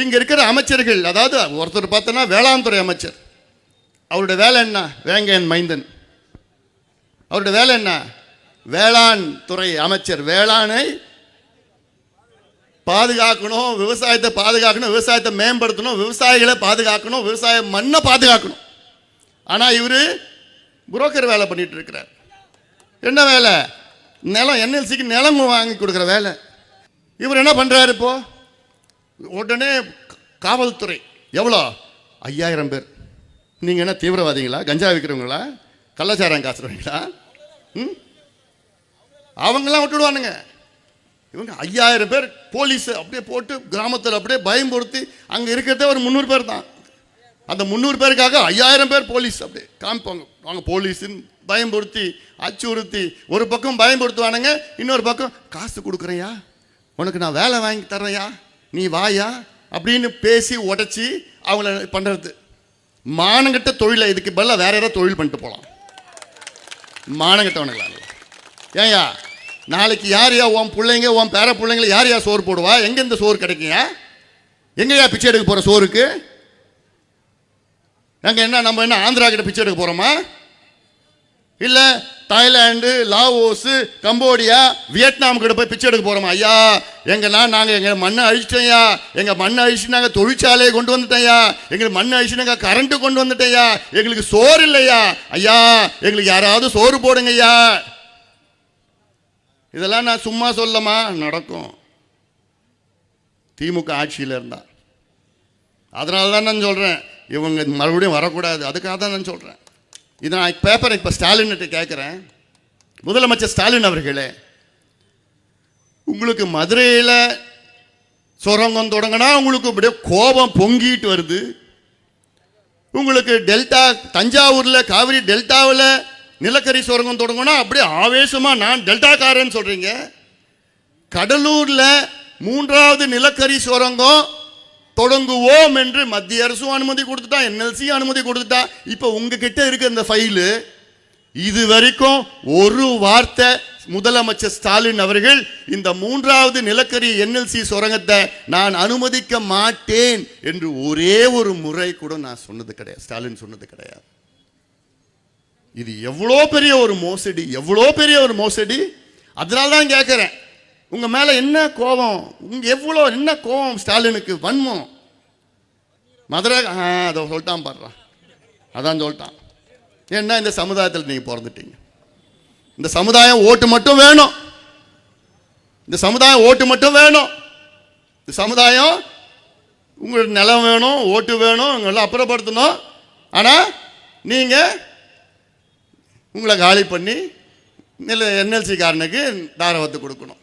இங்க இருக்கிற அமைச்சர்கள், அதாவது ஒருத்தர் பார்த்தோன்னா வேளாண் துறை அமைச்சர், அவருடைய வேலை என்ன? வேங்கையன் மைந்தன். அவருடைய வேலை என்ன? வேளாண் துறை அமைச்சர். வேளாணை பாதுகாக்கணும், விவசாயத்தை பாதுகாக்கணும், விவசாயத்தை மேம்படுத்தணும், விவசாயிகளை பாதுகாக்கணும், விவசாய மண்ணை பாதுகாக்கணும். ஆனால் இவர் புரோக்கர் வேலை பண்ணிட்டு இருக்கிறார். என்ன வேலை? நிலம், என்எல்சிக்கு நிலம் வாங்கி கொடுக்குற வேலை. இவர் என்ன பண்ணுறாரு? இப்போ உடனே காவல்துறை எவ்வளோ? 5000 பேர். நீங்கள் என்ன தீவிரவாதிகளா? கஞ்சா விற்கிறவங்களா? கள்ளச்சாரம் காசுறவங்களா? அவங்கெல்லாம் விட்டுடுவானுங்க. இவங்க 5000 பேர் போலீஸ் அப்படியே போட்டு கிராமத்தில் அப்படியே பயம்படுத்தி, அங்கே இருக்கிறதே ஒரு 300 பேர் தான். அந்த 300 பேருக்காக 5000 பேர் போலீஸ் அப்படியே காமிப்பாங்க. வாங்க போலீஸுன்னு பயம்படுத்தி அச்சுறுத்தி, ஒரு பக்கம் பயன்படுத்துவானுங்க, இன்னொரு பக்கம் காசு கொடுக்குறையா, உனக்கு நான் வேலை வாங்கி தர்றையா, நீ வாயா அப்படின்னு பேசி உடச்சி அவங்கள பண்ணுறது. மானங்கிட்ட தொழிலை, இதுக்கு பதிலாக வேற ஏதாவது தொழில் பண்ணிட்டு போகலாம். மானங்கிட்டவனுங்களா? ஏன்யா நாளைக்கு யாரையா உன் பிள்ளைங்க, உன் பேர பிள்ளைங்களை யாரையா சோறு போடுவா? எங்கே இந்த சோறு கிடைக்குங்க? எங்கேயா பிச்சை எடுக்க போகிற சோறுக்கு? எங்கே என்ன நம்ம என்ன ஆந்திரா கிட்ட பிச்சை எடுக்க போகிறோமா? இல்லை தாய்லாந்து, லாவோஸு, கம்போடியா, வியட்நாம் கிட்ட போய் பிச்சை எடுக்க போகிறோமா? ஐயா நாங்கள் எங்கள் மண்ணை அழிச்சிட்டோம்யா, எங்கள் மண்ணை அழிச்சு நாங்கள் தொழிற்சாலையை கொண்டு வந்துட்டோம்யா, எங்களுக்கு மண்ணை அழிச்சு நாங்கள் கரண்ட்டு கொண்டு வந்துட்டோம்யா, எங்களுக்கு சோறு இல்லையா ஐயா, எங்களுக்கு யாராவது சோறு போடுங்க ஐயா. இதெல்லாம் நான் சும்மா சொல்லமா? நடக்கும். திமுக ஆட்சியில் இருந்தா. அதனால தான் நான் சொல்கிறேன், இவங்க மறுபடியும் வரக்கூடாது. அதுக்காக தான் நான் சொல்கிறேன். இதை நான் பேப்பரை இப்போ ஸ்டாலின்கிட்ட கேட்குறேன். முதலமைச்சர் ஸ்டாலின் அவர்களே, உங்களுக்கு மதுரையில் சுரங்கம் தொடங்கினா உங்களுக்கு அப்படியே கோபம் பொங்கிட்டு வருது. உங்களுக்கு டெல்டா, தஞ்சாவூரில் காவிரி டெல்டாவில் நிலக்கரி சுரங்கம் தொடங்கினா அப்படியே ஆவேசமாக நான் டெல்டாக்காரன்னு சொல்கிறீங்க. கடலூரில் 3வது நிலக்கரி சுரங்கம் தொடங்குவோம் என்று மத்திய அரசும் அனுமதி கொடுத்துட்டா, என்எல்சி அனுமதி கொடுத்துட்டா. இப்போ உங்ககிட்ட இருக்க இந்த ஃபைலு, இது வரைக்கும் ஒரு வார்த்தை முதலமைச்சர் ஸ்டாலின் அவர்கள் இந்த 3வது நிலக்கரி என்எல்சி சுரங்கத்தை நான் அனுமதிக்க மாட்டேன் என்று ஒரே ஒரு முறை கூட நான் சொன்னது கிடையாது. ஸ்டாலின் சொன்னது கிடையாது. இது எவ்வளோ பெரிய ஒரு மோசடி, எவ்வளோ பெரிய ஒரு மோசடி. அதனால தான் கேட்குறேன், உங்கள் மேலே என்ன கோபம், எவ்வளோ என்ன கோபம் ஸ்டாலினுக்கு, வன்மம். மதுரை அதை சொல்லிட்டான் பாடுறான், அதான் சொல்லிட்டான். ஏன்னா இந்த சமுதாயத்தில் நீங்கள் பிறந்துட்டீங்க. இந்த சமுதாயம் ஓட்டு மட்டும் வேணும், இந்த சமுதாயம் ஓட்டு மட்டும் வேணும். இந்த சமுதாயம் உங்களுக்கு நிலம் வேணும், ஓட்டு வேணும், உங்களெல்லாம் அப்புறப்படுத்தணும். ஆனால் நீங்கள் உங்களை காலி பண்ணி என்எல்சி காரனுக்கு தாரவத்து கொடுக்கணும்.